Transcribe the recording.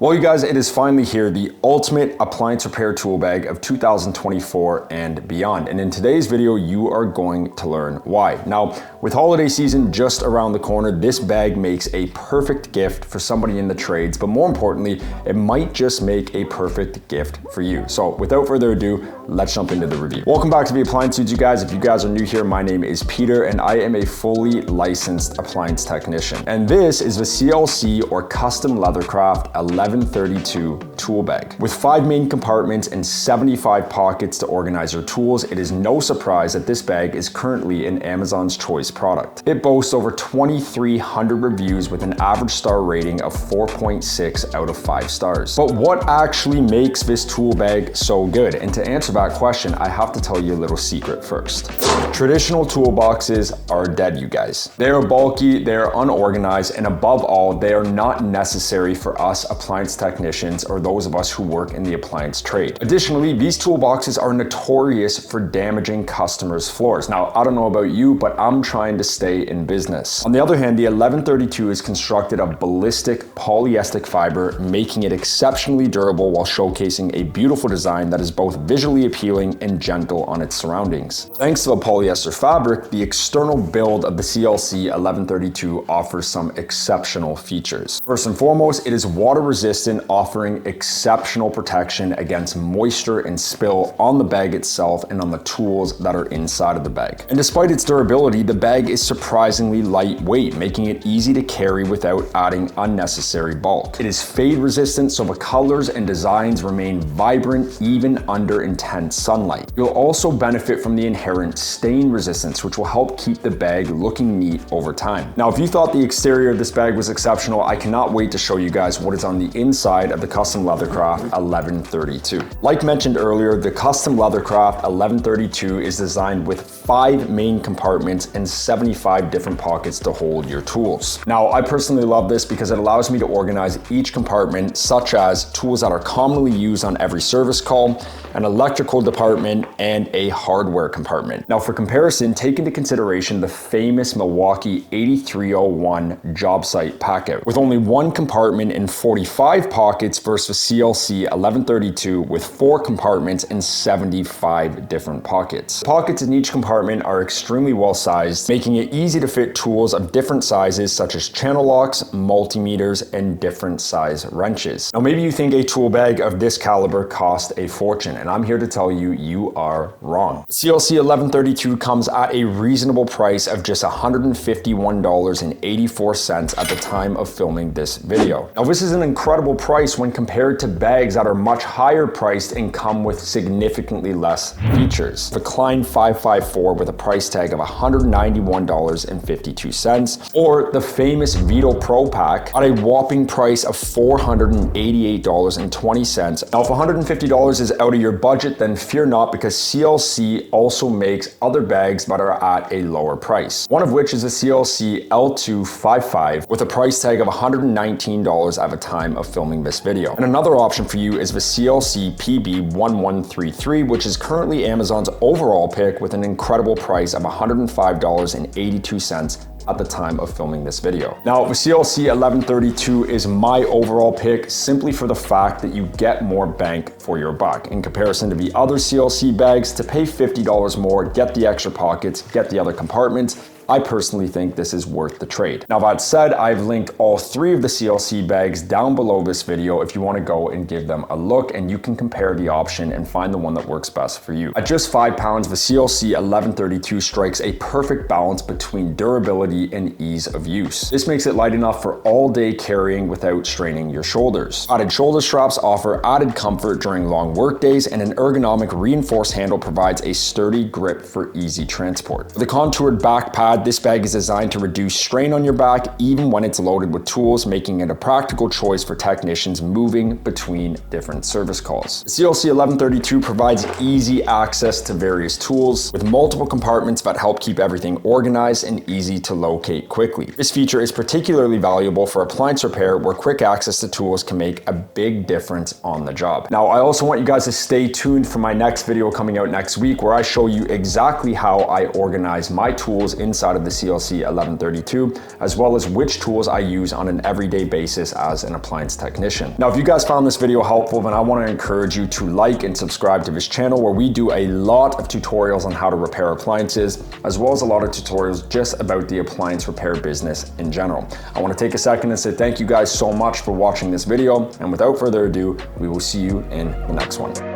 Well, you guys, it is finally here, the ultimate appliance repair tool bag of 2024 and beyond. And in today's video, you are going to learn why. Now, with holiday season just around the corner, this bag makes a perfect gift for somebody in the trades, but more importantly, it might just make a perfect gift for you. So without further ado, let's jump into the review. Welcome back to the Appliance Dudes, you guys. If you guys are new here, my name is Peter and I am a fully licensed appliance technician. And this is the CLC or Custom Leathercraft 1132 tool bag. With 5 main compartments and 75 pockets to organize your tools, it is no surprise that this bag is currently an Amazon's Choice product. It boasts over 2,300 reviews with an average star rating of 4.6 out of 5 stars. But what actually makes this tool bag so good? And to answer that question, I have to tell you a little secret first. Traditional toolboxes are dead, you guys. They are bulky, they are unorganized, and above all, they are not necessary for us appliance technicians or those of us who work in the appliance trade. Additionally, these toolboxes are notorious for damaging customers' floors. Now, I don't know about you, but I'm trying to stay in business. On the other hand, the 1132 is constructed of ballistic polyester fiber, making it exceptionally durable while showcasing a beautiful design that is both visually appealing and gentle on its surroundings. Thanks to the polyester fabric, the external build of the CLC 1132 offers some exceptional features. First and foremost, it is water resistant, offering exceptional protection against moisture and spill on the bag itself and on the tools that are inside of the bag. And despite its durability, the bag is surprisingly lightweight, making it easy to carry without adding unnecessary bulk. It is fade resistant, so the colors and designs remain vibrant even under intense sunlight. You'll also benefit from the inherent stain resistance, which will help keep the bag looking neat over time. Now, if you thought the exterior of this bag was exceptional, I cannot wait to show you guys what is on the inside of the Custom Leathercraft 1132. Like mentioned earlier, the Custom Leathercraft 1132 is designed with 5 main compartments and 75 different pockets to hold your tools. Now, I personally love this because it allows me to organize each compartment, such as tools that are commonly used on every service call, an electrical department, and a hardware compartment. Now, for comparison, take into consideration the famous Milwaukee 8301 job site packout, with only 1 compartment and 45 pockets versus CLC 1132 with 4 compartments and 75 different pockets. Pockets in each compartment are extremely well sized, making it easy to fit tools of different sizes such as channel locks, multimeters, and different size wrenches. Now, maybe you think a tool bag of this caliber costs a fortune, and I'm here to tell you, you are wrong. The CLC 1132 comes at a reasonable price of just $151.84 at the time of filming this video. Now, this is an incredible price when compared to bags that are much higher priced and come with significantly less features. The Klein 554 with a price tag of $191.52, or the famous Vito Pro Pack at a whopping price of $488.20. Now, if $150 is out of your budget, then fear not, because CLC also makes other bags that are at a lower price. One of which is the CLC L255 with a price tag of $119 at the time of filming this video. And another option for you is the CLC PB1133, which is currently Amazon's overall pick with an incredible price of $105.82 at the time of filming this video. Now, the CLC 1132 is my overall pick simply for the fact that you get more bang for your buck. In comparison to the other CLC bags, to pay $50 more, get the extra pockets, get the other compartments, I personally think this is worth the trade. Now, that said, I've linked all 3 of the CLC bags down below this video if you want to go and give them a look, and you can compare the option and find the one that works best for you. At just 5 pounds, the CLC 1132 strikes a perfect balance between durability and ease of use. This makes it light enough for all day carrying without straining your shoulders. Added shoulder straps offer added comfort during long work days, and an ergonomic reinforced handle provides a sturdy grip for easy transport. With a contoured back pad, this bag is designed to reduce strain on your back even when it's loaded with tools, making it a practical choice for technicians moving between different service calls. The CLC 1132 provides easy access to various tools with multiple compartments that help keep everything organized and easy to locate quickly. This feature is particularly valuable for appliance repair, where quick access to tools can make a big difference on the job. Now, I also want you guys to stay tuned for my next video coming out next week, where I show you exactly how I organize my tools inside inside of the CLC 1132, as well as which tools I use on an everyday basis as an appliance technician. Now, if you guys found this video helpful, then I want to encourage you to like and subscribe to this channel, where we do a lot of tutorials on how to repair appliances, as well as a lot of tutorials just about the appliance repair business in general. I want to take a second and say thank you guys so much for watching this video, and without further ado, we will see you in the next one.